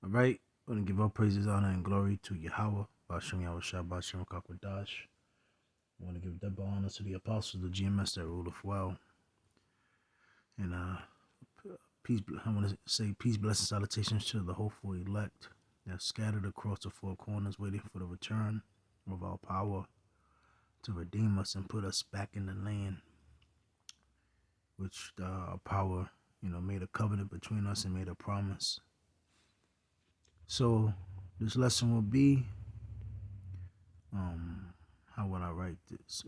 All right, I want to give all praises, honor, and glory to Yahweh, Bashem Yahweh Shah, Bashem Kakwadash. I want to give double honor to the apostles, the GMS that ruleth well. And peace. I want to say peace, blessings, salutations to the hopeful elect that scattered across the four corners, waiting for the return of our power to redeem us and put us back in the land, which our power, made a covenant between us and made a promise. So this lesson will be, how would I write this?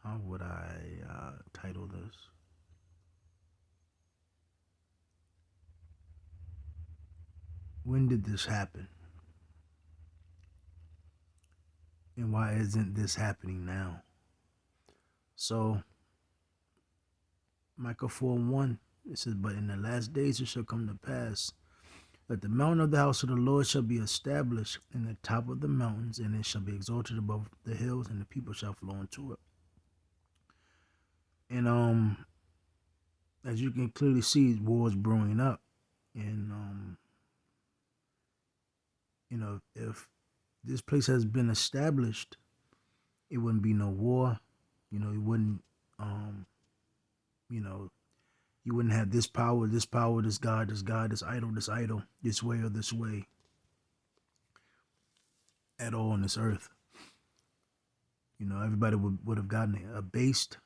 How would I title this? When did this happen? And why isn't this happening now? So, Micah 4:1, it says, "But in the last days it shall come to pass that the mountain of the house of the Lord shall be established in the top of the mountains, and it shall be exalted above the hills, and the people shall flow into it." And as you can clearly see, wars brewing up, and if this place has been established, it wouldn't be no war. It wouldn't, you wouldn't have this power, this God, this idol, this way or this way at all on this earth. Everybody would have gotten abased,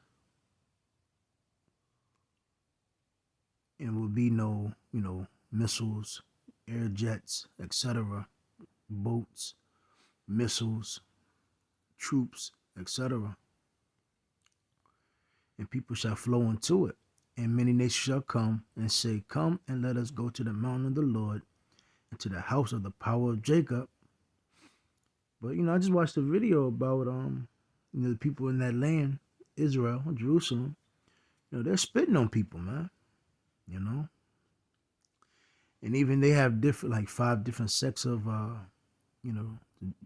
and would be no, missiles, air jets, etc., boats, missiles, troops, etc. And people shall flow into it. And many nations shall come and say, "Come and let us go to the mountain of the Lord and to the house of the power of Jacob." But I just watched a video about the people in that land, Israel, Jerusalem. They're spitting on people, man. And even they have different, like 5 different sects of the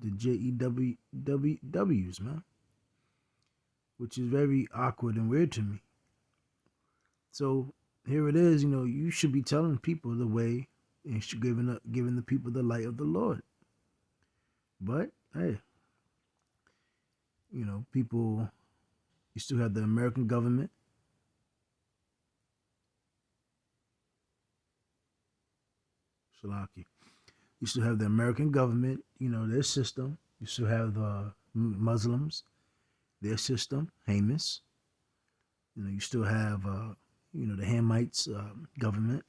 JEWWs, man, which is very awkward and weird to me. So here it is, you should be telling people the way, and you should giving the people the light of the Lord. But hey, people, you still have the American government. Shalaki. You still have the American government, their system. You still have the Muslims, their system, Hamas. You still have, the Hamites government,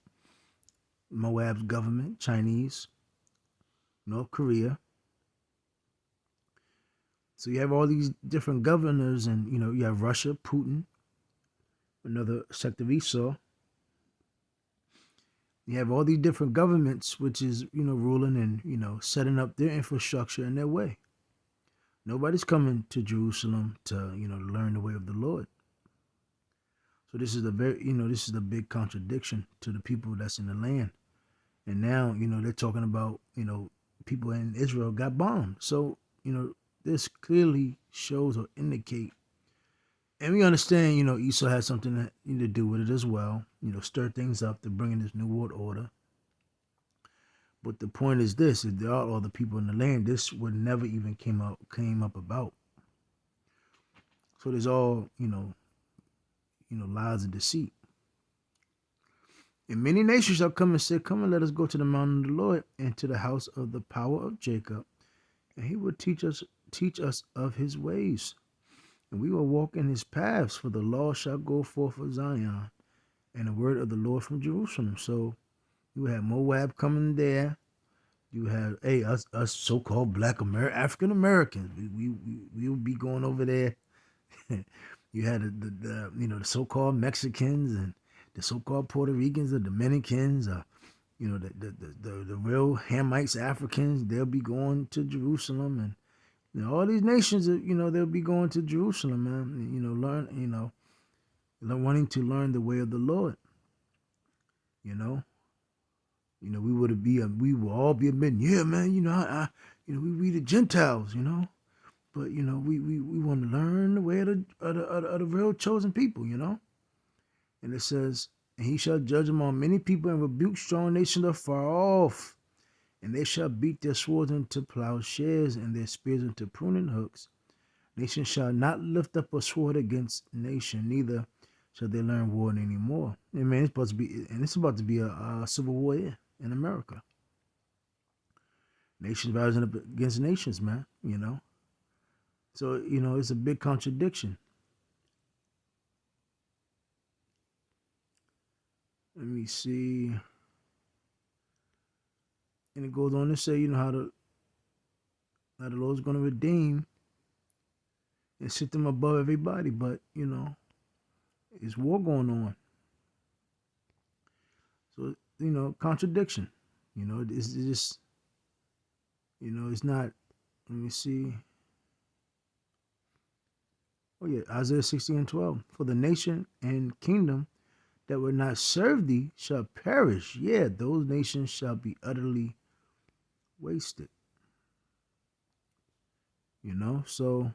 Moab's government, Chinese, North Korea. So you have all these different governors, and you have Russia, Putin, another sect of Esau. You have all these different governments, which is ruling and setting up their infrastructure in their way. Nobody's coming to Jerusalem to learn the way of the Lord. So this is the big contradiction to the people that's in the land. And now they're talking about people in Israel got bombed. So this clearly shows or indicate, and we understand Esau has something to do with it as well. Stir things up to bring in this new world order. But the point is this: if there are all the people in the land, this would never even came up about. So there's all lies and deceit. And many nations shall come and say, "Come and let us go to the mountain of the Lord and to the house of the power of Jacob, and he will teach us of his ways, and we will walk in his paths. For the law shall go forth of Zion, and the word of the Lord from Jerusalem." So you have Moab coming there. You have us so-called Black African Americans. We will be going over there. You had the so-called Mexicans and the so-called Puerto Ricans, the Dominicans, the real Hamites, Africans. They'll be going to Jerusalem, and all these nations, they'll be going to Jerusalem, man. Wanting to learn the way of the Lord. We will all be admitting, yeah, man. We the Gentiles, but we want to learn the way of the real chosen people, And it says, And he shall judge among many people and rebuke strong nations afar off. And they shall beat their swords into plowshares and their spears into pruning hooks. Nation shall not lift up a sword against nation, neither shall they learn war anymore. And man, it's supposed to be, and it's about to be a civil war here in America. Nations rising up against nations, man. So it's a big contradiction. Let me see. And it goes on to say, how the Lord's going to redeem and sit them above everybody, but it's war going on. So contradiction. It's just it's not. Let me see. Oh yeah, Isaiah 60:12. For the nation and kingdom that will not serve thee shall perish. Yeah, those nations shall be utterly wasted. So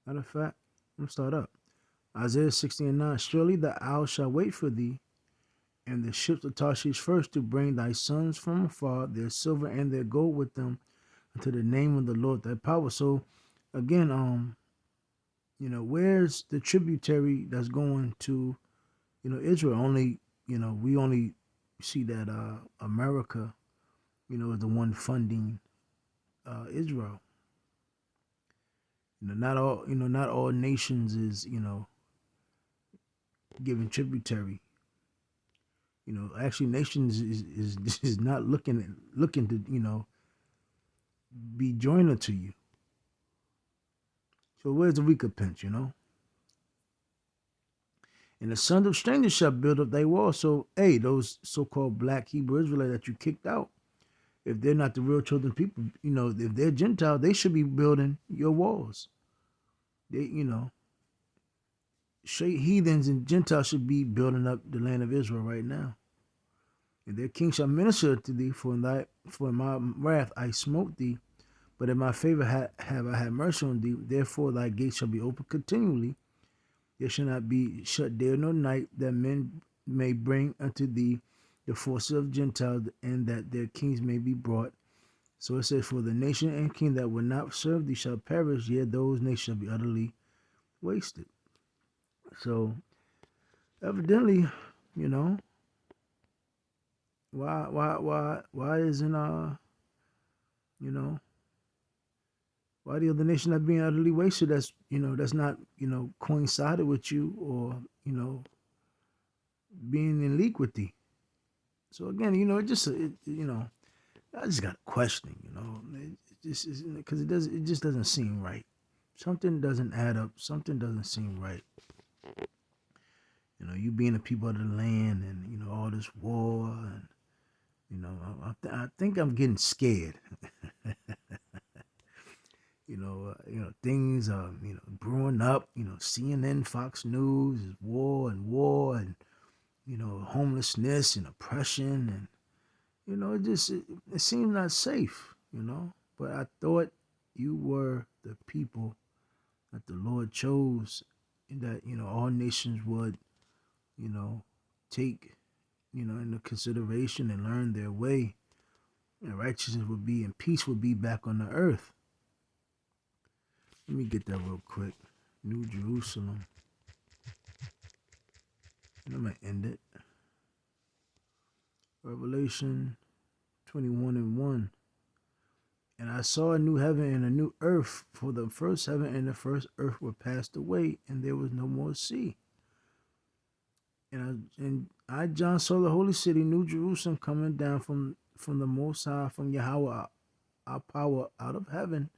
matter of fact, let me start up. Isaiah 60:9. Surely the owl shall wait for thee, and the ships of Tarshish first to bring thy sons from afar, their silver and their gold with them, unto the name of the Lord thy power. So again, where's the tributary that's going to, Israel? Only, we only see that America, is the one funding Israel. Not all nations is, giving tributary. Actually, nations is not looking to, be joiner to you. So where's the recompense, And the sons of strangers shall build up thy walls. So, hey, those so-called black Hebrew Israelites that you kicked out, if they're not the real chosen people, if they're Gentile, they should be building your walls. They, straight heathens and Gentiles should be building up the land of Israel right now. And their king shall minister to thee, for in my wrath I smote thee, but in my favor have I had mercy on thee. Therefore thy gates shall be open continually. There shall not be shut day nor night, that men may bring unto thee the forces of Gentiles, and that their kings may be brought. So it says, for the nation and king that will not serve thee shall perish, yet those nations shall be utterly wasted. So evidently, why isn't why the other nation not being utterly wasted? That's that's not coincided with you, or being in league with thee. So again, I just got a question, it just is because it just doesn't seem right. Something doesn't add up. Something doesn't seem right. You being the people of the land, and all this war, and I think I'm getting scared. Things are brewing up. CNN, Fox News is war and homelessness and oppression, and it seems not safe. But I thought you were the people that the Lord chose, and that all nations would take into consideration and learn their way, and righteousness would be and peace would be back on the earth. Let me get that real quick. New Jerusalem. I'm gonna end it. Revelation 21:1. And I saw a new heaven and a new earth, for the first heaven and the first earth were passed away, and there was no more sea. And I John saw the holy city, New Jerusalem, coming down from the Most High, from Yahweh, our power, out of heaven,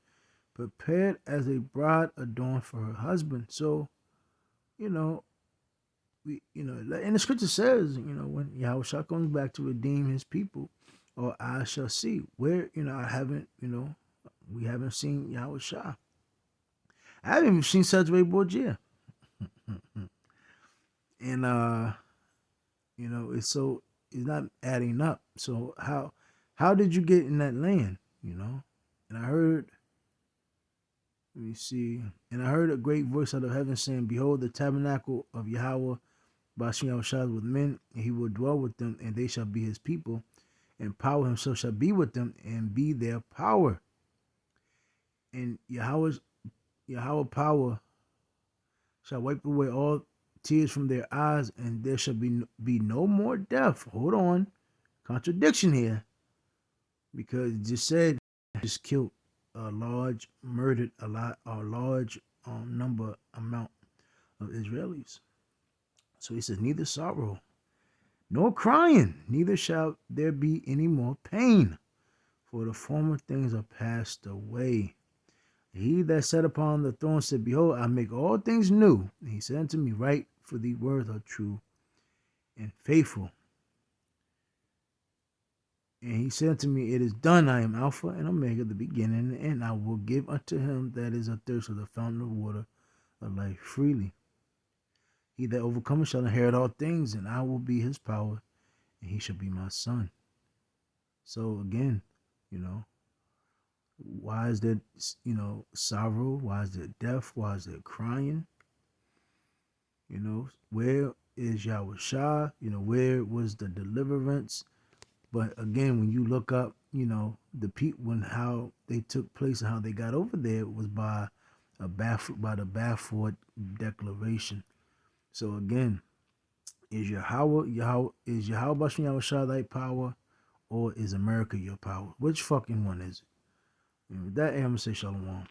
prepared as a bride adorned for her husband. So, we, and the scripture says, when Yahweh comes back to redeem his people, or I shall see. Where, we haven't seen Yahweh Shah. I haven't even seen Cedric Borgia. And it's not adding up. So how did you get in that land? And I heard, Let me see. And I heard a great voice out of heaven saying, Behold, the tabernacle of Yahweh Bashim Yahushua with men, and he will dwell with them, and they shall be his people, and power himself shall be with them, and be their power. And Yahweh power shall wipe away all tears from their eyes, and there shall be no more death. Hold on. Contradiction here. Because it just said, just killed murdered a large amount of Israelis. So he says, neither sorrow nor crying, neither shall there be any more pain, for the former things are passed away. He that sat upon the throne said, Behold, I make all things new. And he said unto me, Write, for the words are true and faithful. And he said unto me, It is done. I am Alpha and Omega, the beginning and the end. I will give unto him that is athirst of the fountain of water of life freely. He that overcometh shall inherit all things, and I will be his power, and he shall be my son. So again, why is there, sorrow? Why is there death? Why is there crying? Where is Yahushua? Where was the deliverance? But again, when you look up, the people and how they took place and how they got over there was by the Balfour Declaration. So again, is Yahweh Bashim Yahushua thy power, or is America your power? Which fucking one is it? With that, I'm gonna say shalom.